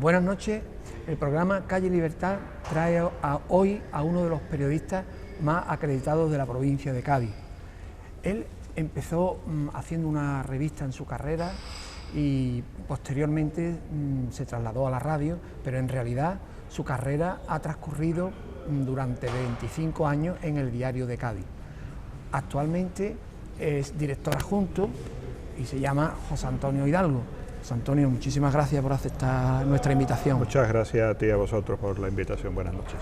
Buenas noches. El programa Calle Libertad trae hoy a uno de los periodistas más acreditados de la provincia de Cádiz. Él empezó haciendo una revista en su carrera y posteriormente se trasladó a la radio, pero en realidad su carrera ha transcurrido durante 25 años en el Diario de Cádiz. Actualmente es director adjunto y se llama José Antonio Hidalgo. José Antonio, muchísimas gracias por aceptar nuestra invitación. Muchas gracias a ti y a vosotros por la invitación. Buenas noches.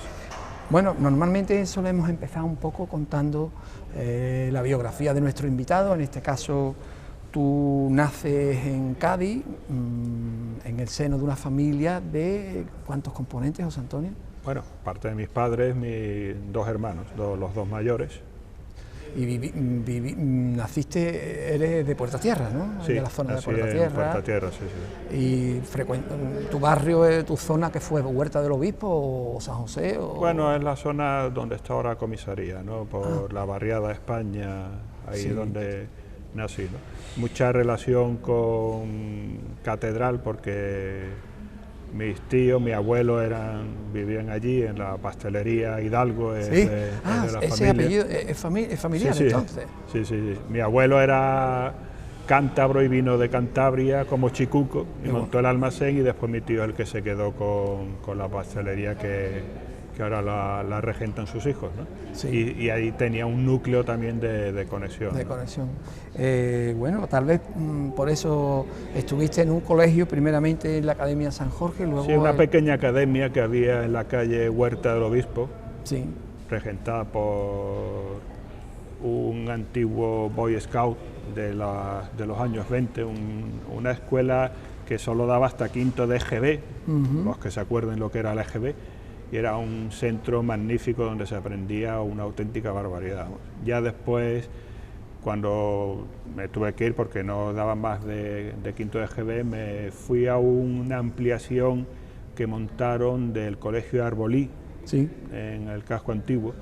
Bueno, normalmente solemos empezar un poco contando la biografía de nuestro invitado. En este caso, tú naces en Cádiz, en el seno de una familia de ¿cuántos componentes, José Antonio? Bueno, parte de mis padres, mis dos hermanos, los dos mayores. Y naciste, eres de Puerta Tierra, ¿no? Sí, de la zona de Puerta en Tierra. Puerta Tierra, sí, sí. ¿Y tu barrio, tu zona, que fue Huerta del Obispo o San José? O... Bueno, es la zona donde está ahora comisaría, ¿no? Por la barriada España, ahí sí. Es donde nací, ¿no? Mucha relación con Catedral porque mis tíos, mi abuelo vivían allí en la pastelería Hidalgo, ¿Sí? es de la ese familia. apellido es familiar, Sí, entonces. Sí. Mi abuelo era cántabro y vino de Cantabria como chicuco y montó el almacén, y después mi tío es el que se quedó con la pastelería que ahora la regentan sus hijos, ¿no? Sí. Y ahí tenía un núcleo también de conexión. De ¿no? conexión. Bueno, tal vez por eso estuviste en un colegio, primeramente en la Academia San Jorge, luego... Sí, una pequeña academia que había en la calle Huerta del Obispo, sí. regentada por un antiguo Boy Scout de los años 20, una escuela que solo daba hasta quinto de EGB, los que se acuerden lo que era la EGB, y era un centro magnífico donde se aprendía una auténtica barbaridad. Ya después, cuando me tuve que ir porque no daba más de quinto de EGB, me fui a una ampliación que montaron del Colegio de Arbolí, sí. en el casco antiguo,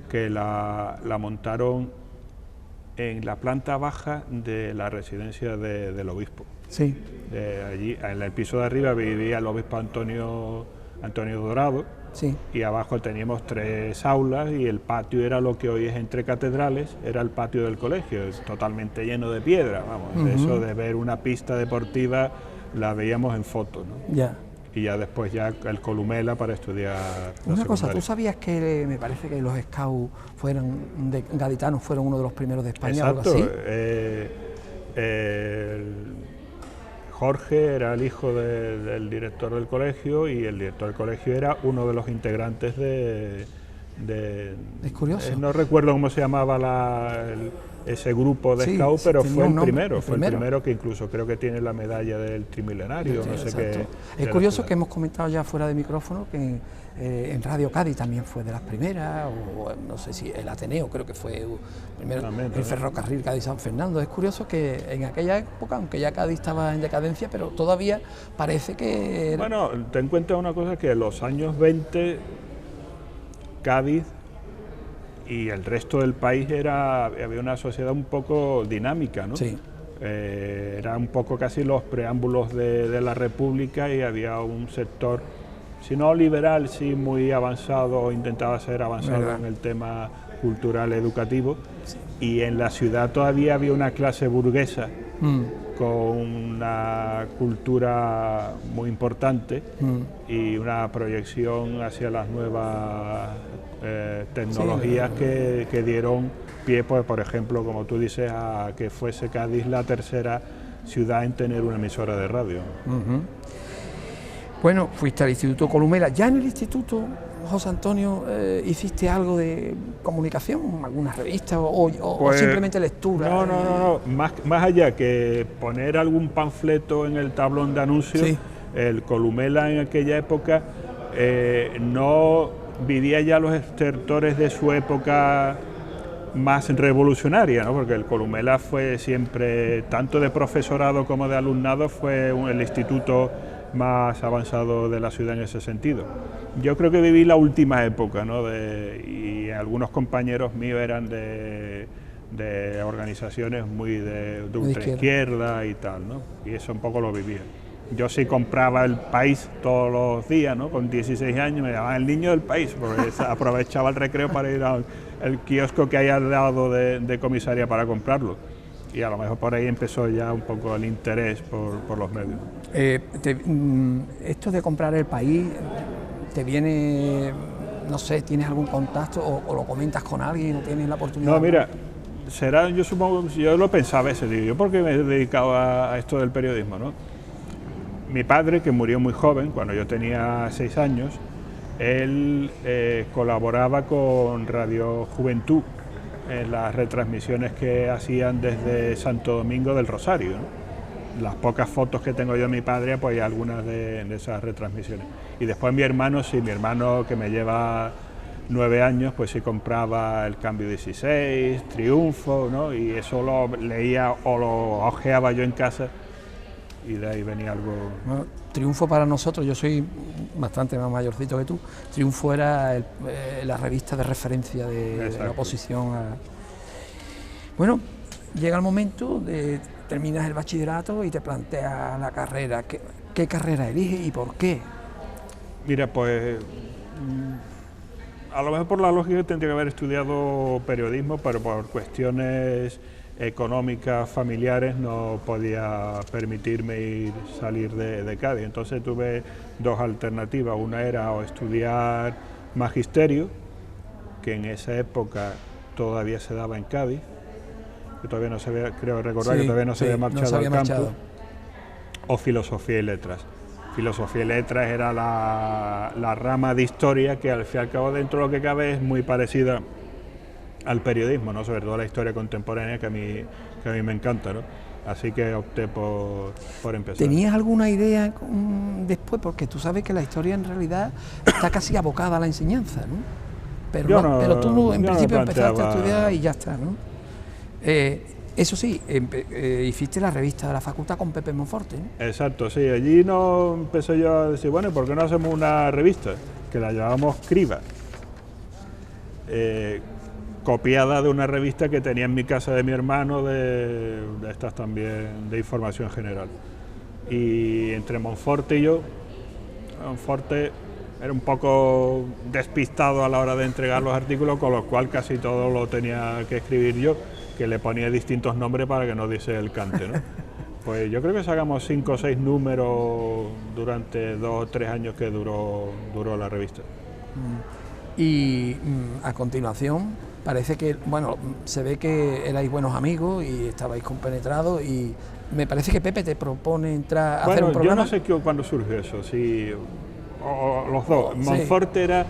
que la montaron en la planta baja de la residencia del obispo. Sí. Allí, en el piso de arriba vivía el obispo Antonio Dorado, sí. Y abajo teníamos 3 aulas, y el patio era lo que hoy es Entre Catedrales, era el patio del colegio, totalmente lleno de piedra, vamos, eso de ver una pista deportiva la veíamos en fotos, ¿no? Ya. Y ya después el Columela para estudiar. Una cosa, ¿tú sabías que me parece que los scouts gaditanos fueron uno de los primeros de España? Exacto. Algo así? Jorge era el hijo del director del colegio, y el director del colegio era uno de los integrantes de es curioso. No recuerdo cómo se llamaba ese grupo de scout, pero fue el primero que incluso creo que tiene la medalla del trimilenario, no sé qué. Es curioso que hemos comentado ya fuera de micrófono que en Radio Cádiz también fue de las primeras, o no sé si el Ateneo creo que fue primero, también. El ferrocarril Cádiz-San Fernando. Es curioso que en aquella época, aunque ya Cádiz estaba en decadencia, pero todavía parece que... Bueno, ten en cuenta una cosa, que en los años 20 Cádiz y el resto del país había una sociedad un poco dinámica, ¿no? Sí. Era un poco casi los preámbulos de la República, y había un sector, si no liberal, sí muy avanzado, o intentaba ser avanzado en el tema cultural educativo, sí. Y en la ciudad todavía había una clase burguesa con una cultura muy importante y una proyección hacia las nuevas tecnologías que dieron pie, pues, por ejemplo, como tú dices, a que fuese Cádiz la tercera ciudad en tener una emisora de radio. Bueno, fuiste al Instituto Columela. ¿Ya en el instituto, José Antonio, hiciste algo de comunicación, alguna revista o simplemente lectura? No. Más allá que poner algún panfleto en el tablón de anuncios, sí. El Columela en aquella época no vivía ya los estertores de su época más revolucionaria, ¿no? Porque el Columela fue siempre, tanto de profesorado como de alumnado, fue el instituto más avanzado de la ciudad en ese sentido. Yo creo que viví la última época, ¿no? Y algunos compañeros míos eran de organizaciones muy de ultraizquierda y tal, ¿no? Y eso un poco lo vivía. Yo sí compraba El País todos los días, ¿no? Con 16 años me llamaban el niño del país, porque aprovechaba el recreo para ir al kiosco que hay al lado de comisaría para comprarlo. Y a lo mejor por ahí empezó ya un poco el interés por los medios. Esto de comprar El País, ¿te viene, no sé, tienes algún contacto o lo comentas con alguien o tienes la oportunidad? No, mira, será, yo supongo, yo lo pensaba a veces, digo, ¿yo por qué me he dedicado a esto del periodismo, no? Mi padre, que murió muy joven, cuando yo tenía 6 años, él colaboraba con Radio Juventud en las retransmisiones que hacían desde Santo Domingo del Rosario, ¿no? Las pocas fotos que tengo yo de mi padre, pues hay algunas de esas retransmisiones. Y después mi hermano, sí, mi hermano que me lleva 9 años, pues sí compraba El Cambio 16, Triunfo, ¿no? Y eso lo leía o lo ojeaba yo en casa y de ahí venía algo. Bueno, Triunfo para nosotros, yo soy bastante más mayorcito que tú, Triunfo era la revista de referencia de la oposición a... Bueno, llega el momento de terminas el bachillerato y te planteas la carrera. ¿Qué carrera eliges y por qué? Mira, pues a lo mejor por la lógica tendría que haber estudiado periodismo, pero por cuestiones económicas, familiares, no podía permitirme salir de Cádiz. Entonces tuve dos alternativas. Una era o estudiar magisterio, que en esa época todavía se daba en Cádiz, que todavía no se había, creo recordar, que todavía no se había marchado al campo, o filosofía y letras. Filosofía y letras era la rama de historia que al fin y al cabo, dentro de lo que cabe, es muy parecida al periodismo, ¿no? Sobre todo la historia contemporánea, que a mí me encanta, ¿no? Así que opté por empezar. ¿Tenías alguna idea después? Porque tú sabes que la historia en realidad está casi abocada a la enseñanza, ¿no? Pero tú en principio empezaste a estudiar y ya está, ¿no? Eso sí, hiciste la revista de la facultad con Pepe Monforte, ¿no? Exacto, sí. Allí no empecé yo a decir, bueno, ¿por qué no hacemos una revista? Que la llamábamos Criba. Copiada de una revista que tenía en mi casa de mi hermano, de estas también de información general. Y entre Monforte y yo, Monforte era un poco despistado a la hora de entregar los artículos, con lo cual casi todo lo tenía que escribir yo, que le ponía distintos nombres para que no diese el cante, ¿no? Pues yo creo que sacamos 5 o 6 números durante 2 o 3 años que duró la revista. Y a continuación parece que, bueno, se ve que erais buenos amigos y estabais compenetrados, y me parece que Pepe te propone entrar a hacer un programa. Yo no sé cuándo surgió eso, si o los dos. Sí. Monforte era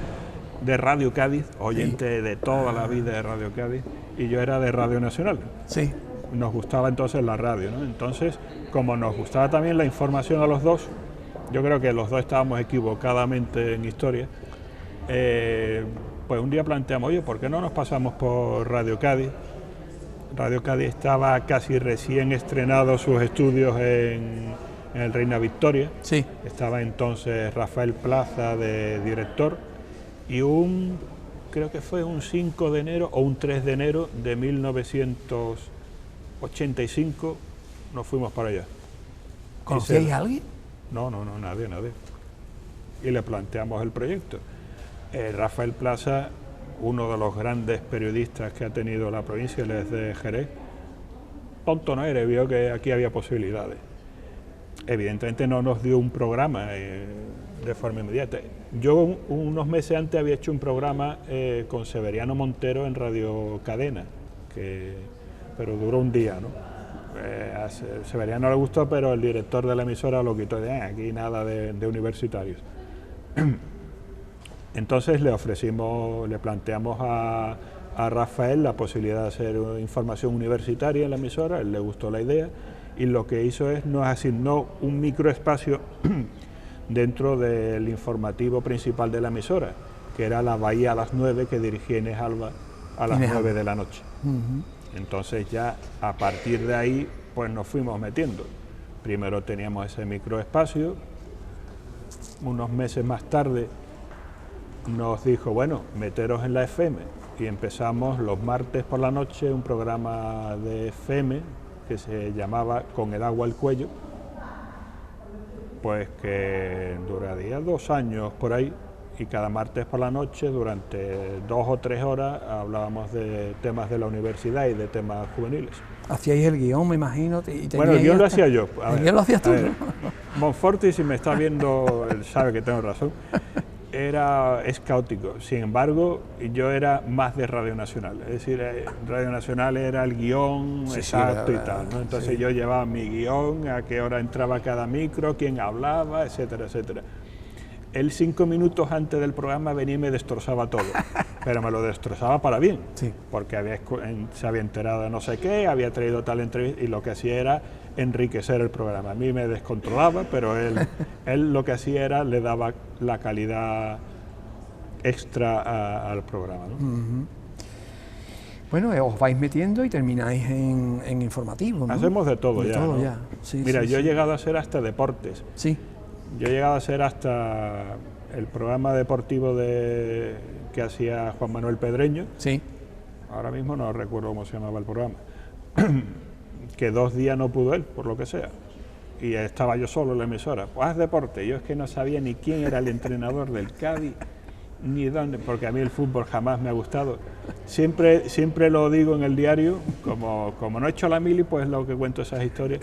de Radio Cádiz, oyente de toda la vida de Radio Cádiz, y yo era de Radio Nacional. Sí. Nos gustaba entonces la radio, ¿no? Entonces, como nos gustaba también la información a los dos, yo creo que los dos estábamos equivocadamente en historia, pues un día planteamos, oye, ¿por qué no nos pasamos por Radio Cádiz? Radio Cádiz estaba casi recién estrenado sus estudios en el Reina Victoria. Sí. Estaba entonces Rafael Plaza de director, y creo que fue un 5 de enero o un 3 de enero de 1985 nos fuimos para allá. ¿Conocíais a alguien? No, nadie. Y le planteamos el proyecto. Rafael Plaza, uno de los grandes periodistas que ha tenido la provincia, él es de Jerez, tonto no era, vio que aquí había posibilidades. Evidentemente no nos dio un programa de forma inmediata. Yo unos meses antes había hecho un programa con Severiano Montero en Radio Cadena, pero duró un día, ¿no? A Severiano le gustó, pero el director de la emisora lo quitó, aquí nada de universitarios. Entonces le planteamos a Rafael la posibilidad de hacer información universitaria en la emisora, él le gustó la idea, y lo que hizo es nos asignó un microespacio dentro del informativo principal de la emisora, que era La Bahía a las 9, que dirigía Inés Alba a las 9 de la noche. Entonces ya a partir de ahí pues nos fuimos metiendo. Primero teníamos ese microespacio, unos meses más tarde nos dijo, bueno, meteros en la FM, y empezamos los martes por la noche un programa de FM que se llamaba Con el agua al cuello, Pues que duraría 2 años por ahí, y cada martes por la noche, durante 2 o 3 horas, hablábamos de temas de la universidad y de temas juveniles. Hacíais el guión, me imagino. Bueno, el guión lo hacía yo. El guión lo hacías tú, ¿no? Monforte, si me está viendo, él sabe que tengo razón, es caótico. Sin embargo, yo era más de Radio Nacional. Es decir, Radio Nacional era el guión exacto y tal, ¿no? Entonces yo llevaba mi guión, a qué hora entraba cada micro, quién hablaba, etcétera, etcétera. Él 5 minutos antes del programa venía y me destrozaba todo, pero me lo destrozaba para bien, porque se había enterado de no sé qué, había traído tal entrevista, y lo que hacía era enriquecer el programa. A mí me descontrolaba, pero él lo que hacía era, le daba la calidad extra al programa, ¿no? Bueno, os vais metiendo y termináis en informativo, ¿no? Hacemos de todo, ¿no? Ya. Sí, mira, yo he llegado a hacer hasta deportes. Sí. Yo he llegado a hacer hasta el programa deportivo que hacía Juan Manuel Pedreño. Sí. Ahora mismo no recuerdo cómo se llamaba el programa. Que 2 días no pudo él, por lo que sea. Y estaba yo solo en la emisora. Pues haz deporte. Yo es que no sabía ni quién era el entrenador del Cádiz, ni dónde, porque a mí el fútbol jamás me ha gustado. Siempre lo digo en el diario, como no he hecho la mili, pues lo que cuento esas historias.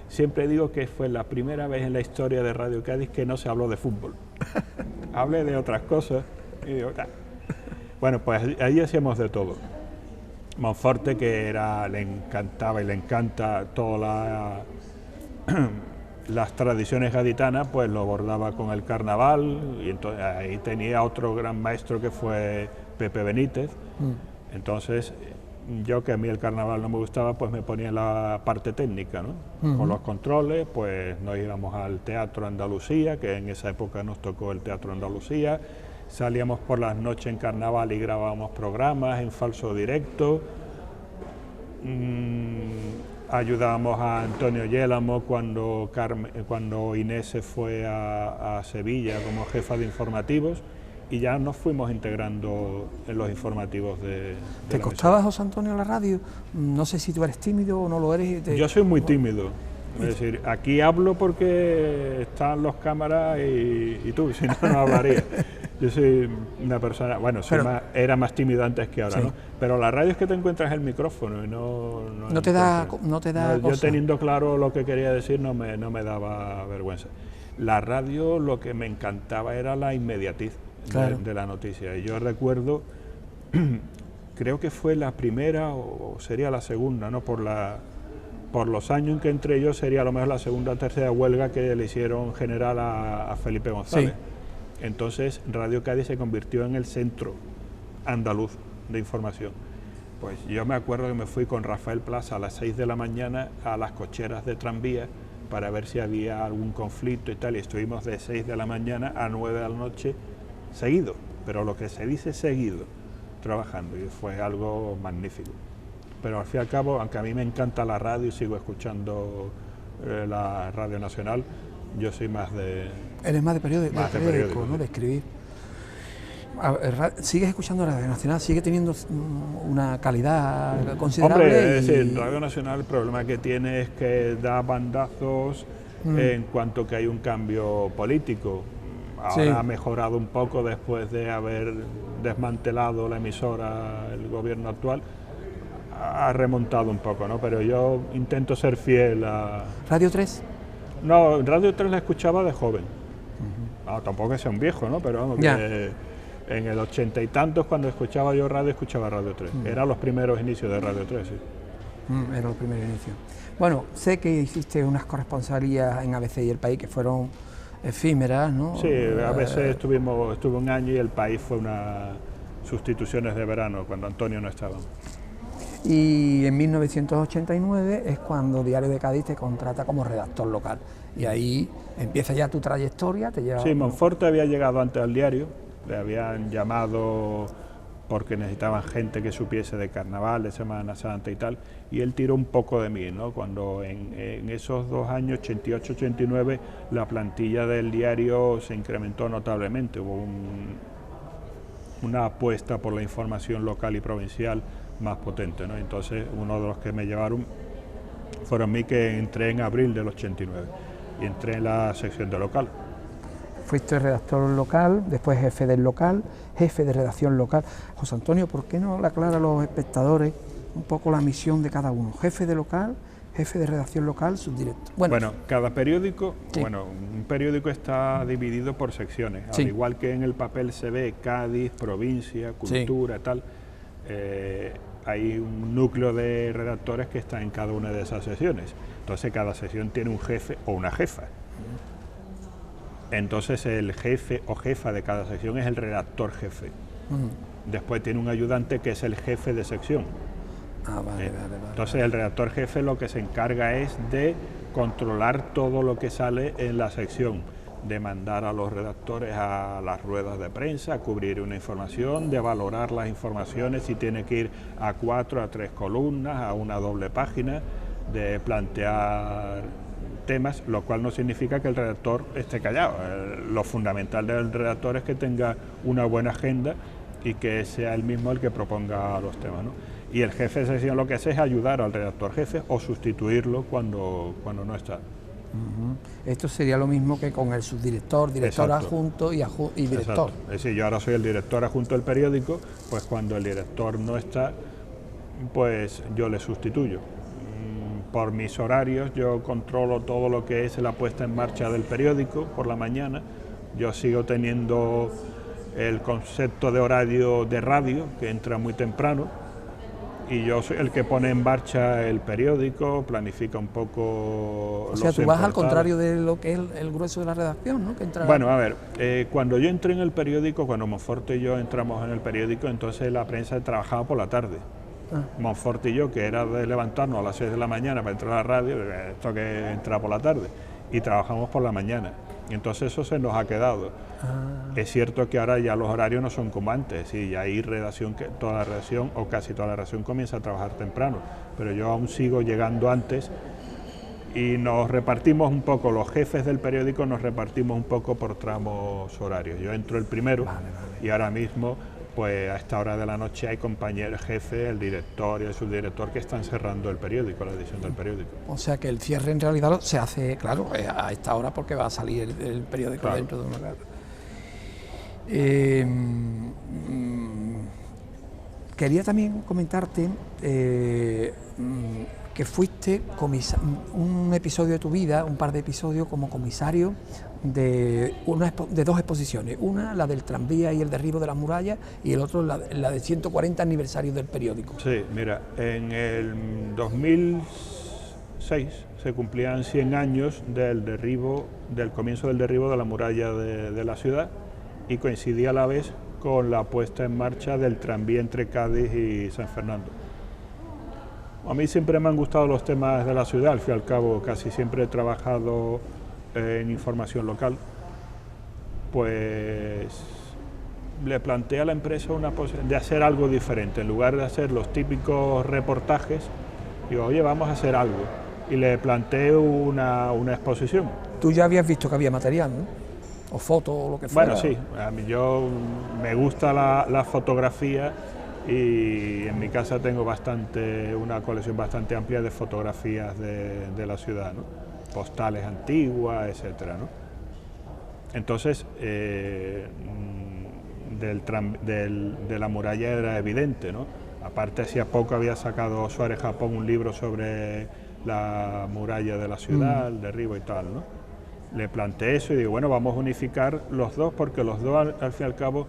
Siempre digo que fue la primera vez en la historia de Radio Cádiz que no se habló de fútbol. Hablé de otras cosas y digo, nah. Bueno, pues ahí hacíamos de todo. Monforte, que le encantaba y le encanta todas las tradiciones gaditanas, pues lo abordaba con el carnaval, y entonces ahí tenía otro gran maestro que fue Pepe Benítez. Entonces, yo, que a mí el carnaval no me gustaba, pues me ponía en la parte técnica, ¿no? Con los controles, pues nos íbamos al Teatro Andalucía, que en esa época nos tocó el Teatro Andalucía, salíamos por las noches en carnaval y grabábamos programas en falso directo, ayudábamos a Antonio Yélamo cuando Inés se fue a Sevilla como jefa de informativos, y ya nos fuimos integrando en los informativos de ¿Te costaba, José Antonio, la radio? No sé si tú eres tímido o no lo eres. Yo soy muy tímido. Es decir, aquí hablo porque están los cámaras y tú, si no, no hablaría. Yo soy una persona, bueno, era más tímido antes que ahora, ¿no? Pero la radio es que te encuentras el micrófono y no te da yo teniendo claro lo que quería decir no me daba vergüenza. La radio, lo que me encantaba era la inmediatez de la noticia. Y yo recuerdo, creo que fue la primera o sería la segunda, ¿no? Por los años en que entré yo, sería a lo mejor la segunda o tercera huelga que le hicieron general a Felipe González. Entonces Radio Cádiz se convirtió en el centro andaluz de información. Pues yo me acuerdo que me fui con Rafael Plaza a las 6 de la mañana a las cocheras de tranvía para ver si había algún conflicto y tal, y estuvimos de 6 de la mañana a 9 de la noche seguido, pero lo que se dice seguido, trabajando, y fue algo magnífico. Pero al fin y al cabo, aunque a mí me encanta la radio y sigo escuchando la Radio Nacional, yo soy más de... Eres más de periódico, ¿no? De escribir. ¿Sigues escuchando Radio Nacional? ¿Sigue teniendo una calidad considerable? Hombre, es decir, Radio Nacional, el problema que tiene es que da bandazos en cuanto que hay un cambio político. Ahora ha mejorado un poco después de haber desmantelado la emisora el gobierno actual. Ha remontado un poco, ¿no? Pero yo intento ser fiel a... ¿Radio 3? No, Radio 3 la escuchaba de joven. Tampoco que sea un viejo, ¿no? Pero vamos, que en el 80 y tantos, cuando escuchaba yo radio, escuchaba Radio 3. Eran los primeros inicios de Radio 3, sí. Eran los primeros inicios. Bueno, sé que hiciste unas corresponsalías en ABC y El País que fueron efímeras, ¿no? Sí, ABC estuve un año, y El País fue unas sustituciones de verano, cuando Antonio no estaba. Y en 1989 es cuando Diario de Cádiz te contrata como redactor local. Y ahí empieza ya tu trayectoria. Sí, Monforte había llegado antes al diario, le habían llamado porque necesitaban gente que supiese de carnaval, de Semana Santa y tal, y él tiró un poco de mí, ¿no? Cuando en esos 2 años, 88-89, la plantilla del diario se incrementó notablemente, hubo una apuesta por la información local y provincial más potente, ¿no? Entonces, uno de los que me llevaron fueron a mí, que entré en abril del 89. y entré en la sección de local. Fuiste redactor local, después jefe del local, jefe de redacción local. José Antonio, ¿por qué no le aclara a los espectadores un poco la misión de cada uno? Jefe de local, jefe de redacción local, subdirector. Bueno, cada periódico, sí. Un periódico está dividido por secciones, sí. al igual que en el papel se ve Cádiz, provincia, cultura, sí. Tal. Hay un núcleo de redactores que está en cada una de esas secciones. Entonces cada sección tiene un jefe o una jefa. Entonces el jefe o jefa de cada sección es el redactor jefe. Después tiene un ayudante que es el jefe de sección. Vale. Entonces el redactor jefe lo que se encarga es de controlar todo lo que sale en la sección, de mandar a los redactores a las ruedas de prensa, a cubrir una información, de valorar las informaciones si tiene que ir a 4, a 3 columnas, a una doble página, de plantear temas, lo cual no significa que el redactor esté callado. Lo fundamental del redactor es que tenga una buena agenda y que sea él mismo el que proponga los temas, ¿no? Y el jefe de sección lo que hace es ayudar al redactor jefe o sustituirlo cuando no está. Esto sería lo mismo que con el subdirector, director adjunto y director. Es decir, yo ahora soy el director adjunto del periódico, pues cuando el director no está, pues yo le sustituyo. Por mis horarios yo controlo todo lo que es la puesta en marcha del periódico por la mañana. Yo sigo teniendo el concepto de horario de radio, que entra muy temprano, y yo soy el que pone en marcha el periódico, planifica un poco... O sea, tú vas al contrario de lo que es el grueso de la redacción, ¿no? Que entra... Bueno, a ver, cuando yo entré en el periódico, cuando Monforte y yo entramos en el periódico, entonces la prensa trabajaba por la tarde. Monforte y yo, que era de levantarnos a las 6 de la mañana para entrar a la radio, esto que entra por la tarde, y trabajamos por la mañana. Y entonces eso se nos ha quedado. Es cierto que ahora ya los horarios no son como antes, y ya hay redacción, que toda la redacción, o casi toda la redacción, comienza a trabajar temprano, pero yo aún sigo llegando antes, y nos repartimos un poco, los jefes del periódico nos repartimos un poco por tramos horarios. Yo entro el primero, y ahora mismo, pues a esta hora de la noche hay compañeros jefes, el director y el subdirector que están cerrando el periódico, la edición del periódico. O sea que el cierre en realidad se hace, claro, a esta hora porque va a salir el periódico, claro, dentro de una hora. Quería también comentarte que fuiste un episodio de tu vida, un par de episodios como comisario de dos exposiciones, una la del tranvía y el derribo de las murallas y el otro la de 140 aniversario del periódico. Sí, mira, en el 2006 se cumplían 100 años del comienzo del derribo de la muralla de la ciudad, y coincidía a la vez con la puesta en marcha del tranvía entre Cádiz y San Fernando. A mí siempre me han gustado los temas de la ciudad, al fin y al cabo casi siempre he trabajado en información local. Pues le planteé a la empresa una posibilidad de hacer algo diferente, en lugar de hacer los típicos reportajes, digo, oye, vamos a hacer algo, y le planteé una exposición. Tú ya habías visto que había material, ¿no? O fotos o lo que fuera. Bueno, sí, a mí me gusta la fotografía, y en mi casa tengo una colección bastante amplia de fotografías de la ciudad, ¿no? Postales antiguas, etcétera, ¿no? Entonces, de la muralla era evidente, ¿no? Aparte, hacía poco había sacado Suárez Japón un libro sobre la muralla de la ciudad, el derribo y tal, ¿no? Le planteé eso y digo, bueno, vamos a unificar los dos, porque los dos, al fin y al cabo,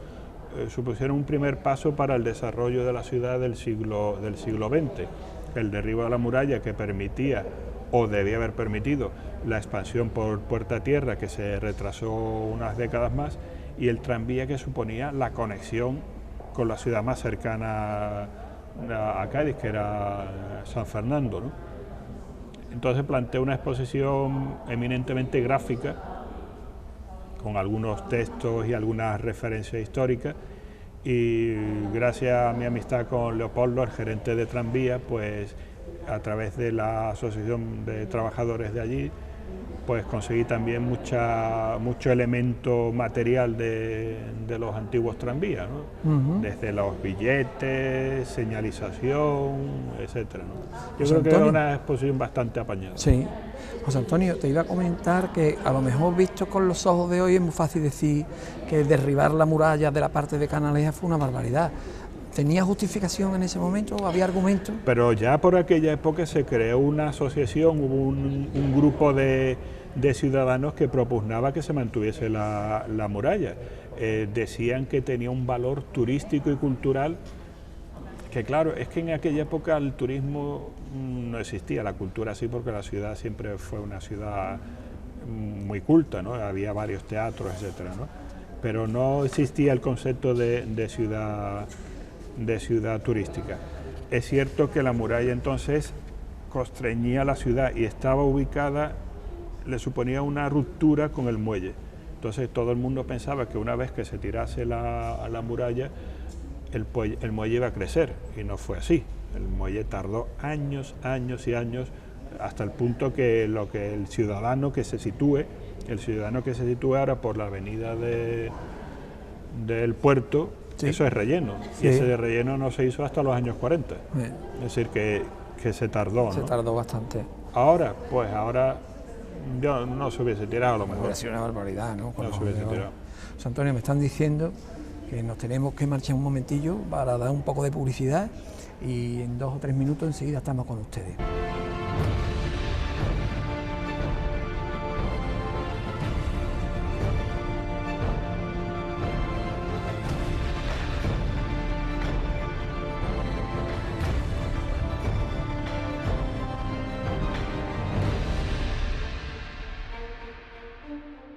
supusieron un primer paso para el desarrollo de la ciudad del siglo XX. El derribo de la muralla, que permitía, o debía haber permitido, la expansión por puerta a tierra, que se retrasó unas décadas más, y el tranvía, que suponía la conexión con la ciudad más cercana a Cádiz, que era San Fernando, ¿no? Entonces planteé una exposición eminentemente gráfica, con algunos textos y algunas referencias históricas, y gracias a mi amistad con Leopoldo, el gerente de tranvía, pues a través de la asociación de trabajadores de allí, pues conseguí también mucho elemento material de los antiguos tranvías, ¿no? Desde los billetes, señalización, etcétera, ¿no? Yo creo que era una exposición bastante apañada. Sí. José Antonio, te iba a comentar que a lo mejor visto con los ojos de hoy es muy fácil decir que derribar la muralla de la parte de Canalejas fue una barbaridad. ¿Tenía justificación en ese momento? ¿Había argumentos? Pero ya por aquella época se creó una asociación, hubo un grupo de ciudadanos que propugnaba que se mantuviese la muralla. Decían que tenía un valor turístico y cultural, que claro, es que en aquella época el turismo no existía, la cultura sí, porque la ciudad siempre fue una ciudad muy culta, ¿no? Había varios teatros, etcétera, ¿no? Pero no existía el concepto de ciudad turística. Es cierto que la muralla entonces constreñía la ciudad y estaba ubicada, le suponía una ruptura con el muelle. Entonces todo el mundo pensaba que una vez que se tirase la muralla, el muelle iba a crecer, y no fue así. El muelle tardó años y años, hasta el punto que el ciudadano que se sitúe ahora por la avenida del puerto, sí, eso es relleno, sí, y ese de relleno no se hizo hasta los años 40, es decir, que se tardó, ¿no? Se tardó bastante. Ahora yo no se hubiese tirado, a lo mejor. Hubiera sido una barbaridad, ¿no? No se hubiese tirado. José Antonio, me están diciendo que nos tenemos que marchar un momentillo para dar un poco de publicidad y en 2 o 3 minutos enseguida estamos con ustedes.